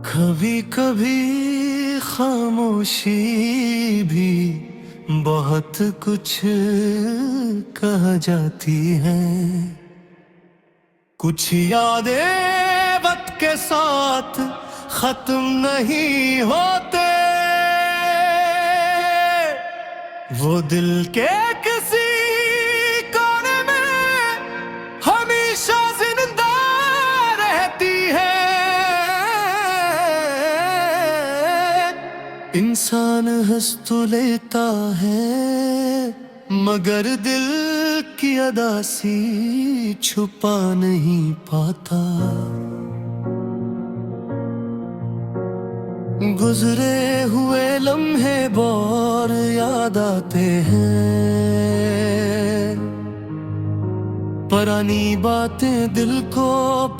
कभी कभी खामोशी भी बहुत कुछ कह जाती है। कुछ यादें वक्त के साथ खत्म नहीं होते, वो दिल के किसी कोने में हमेशा जिंदा रहती है। इंसान हंस तो लेता है मगर दिल की अदासी छुपा नहीं पाता। गुजरे हुए लम्हे बहुत याद आते हैं, पुरानी बातें दिल को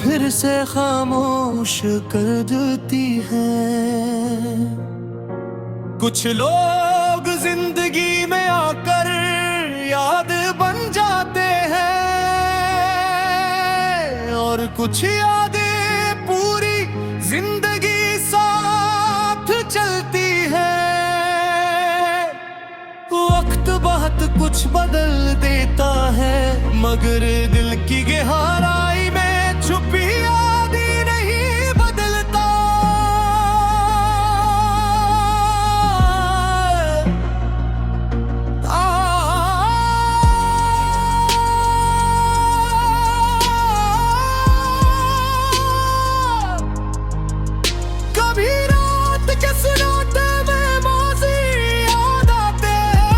फिर से खामोश कर देती हैं। कुछ लोग जिंदगी में आकर याद बन जाते हैं और कुछ यादें पूरी जिंदगी साथ चलती है। वक्त बहुत कुछ बदल देता है मगर दिल की गहराई में छुपी यादें नहीं बदलता। कभी रात के सन्नाटे में मौजी याद आते हैं,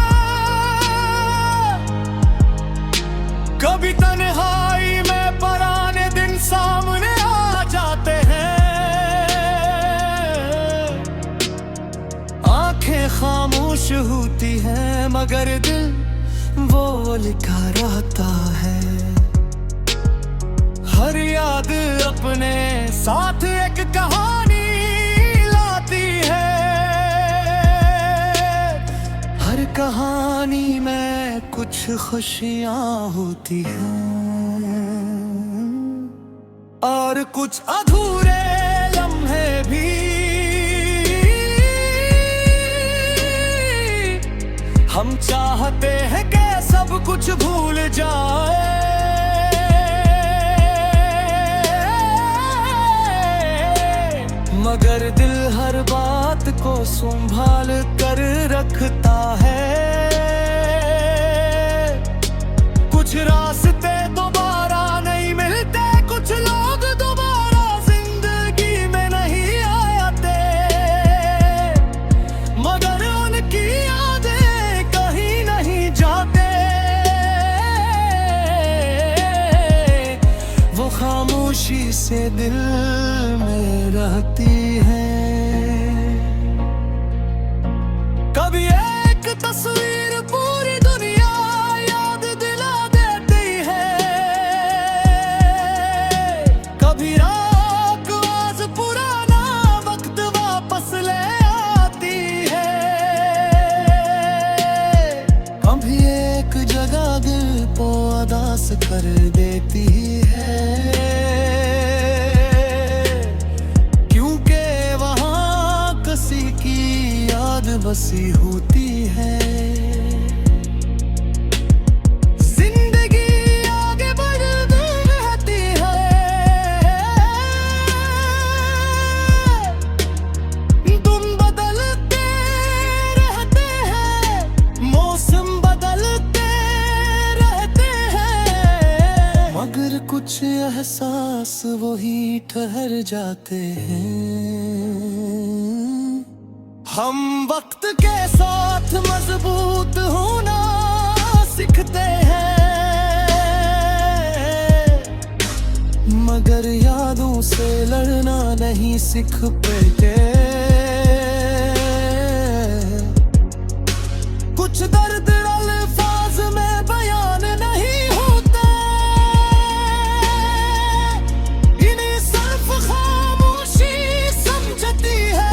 कभी तन्हाई में पुराने दिन सामने आ जाते हैं। आंखें खामोश होती हैं मगर दिल वो लिखा रहता है। हर याद अपने साथ एक कहानी लाती है, हर कहानी में कुछ खुशियां होती हैं और कुछ अधूरे लम्हे भी। हम चाहते हैं कि सब कुछ भूल जाए मगर दिल हर बात को संभाल कर रखता है। कुछ रास्ते दोबारा नहीं मिलते, कुछ लोग दोबारा जिंदगी में नहीं आते मगर उनकी यादें कहीं नहीं जाते। वो खामोशी से दिल में रहती है। कभी एक तस्वीर पूरी दुनिया याद दिला देती है, कभी रात आज पुराना वक्त वापस ले आती है। कभी एक जगह दिल को उदास कर देती है बसी होती है। जिंदगी आगे बढ़ती रहती है, तुम बदलते रहते हैं, मौसम बदलते रहते हैं मगर कुछ एहसास वही ठहर जाते हैं। हम वक्त के साथ मजबूत होना सीखते हैं मगर यादों से लड़ना नहीं सीख पाते। कुछ दर्द अल्फाज में बयान नहीं होता, इन्हें सिर्फ खामोशी समझती है।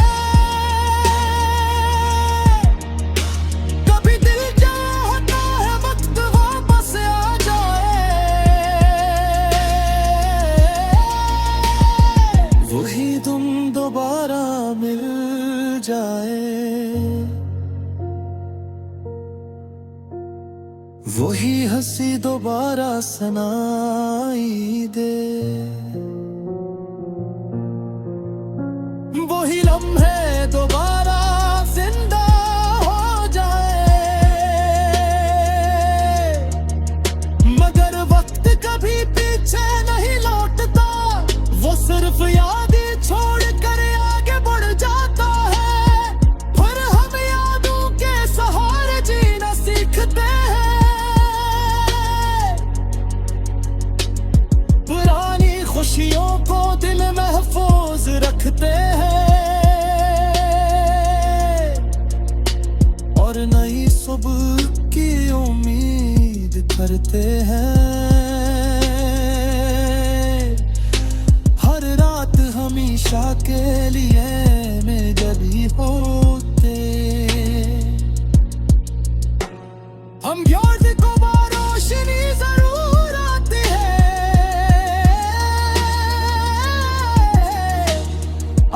वही तुम दोबारा मिल जाए, वही हंसी दोबारा सुनाई दे, वही लम्हे दोबारा जिंदा हो जाए। मगर वक्त कभी पीछे नहीं लौटता, वो सिर्फ याद ही छोड़ कर आगे बढ़ जाता है। फिर हम यादों के सहारे जीना सीखते हैं, पुरानी खुशियों को दिल महफूज रखते हैं और नई सुबह की उम्मीद करते हैं। हर रात हमेशा के लिए में जब ही होते हम याद को रोशनी जरूर आती है,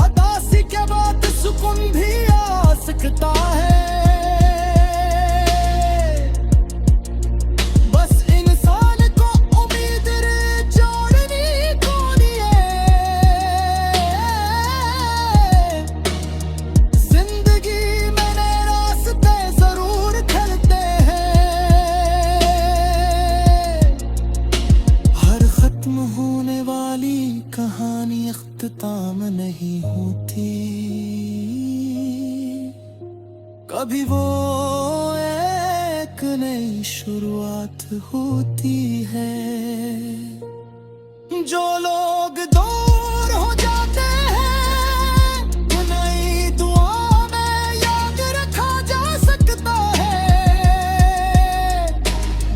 अदासी के बाद सुकून भी आ सकता है। बस इंसान को उम्मीद जोड़नी होनी है, जिंदगी में नए रास्ते जरूर खुलते हैं। हर खत्म होने वाली कहानी अख्ताम नहीं होती, कभी वो एक नई शुरुआत होती है। जो लोग दूर हो जाते हैं, नई दुआ में याद रखा जा सकता है।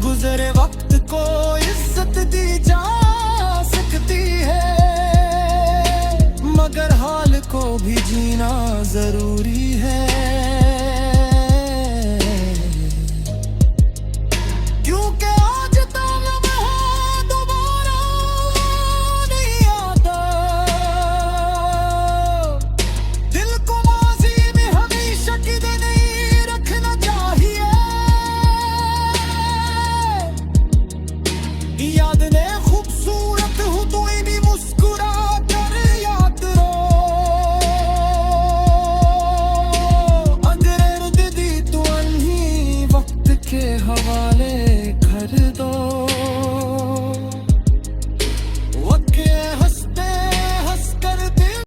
गुजरे वक्त को इज्जत दी जा सकती है, मगर हाल को भी जीना जरूरी है।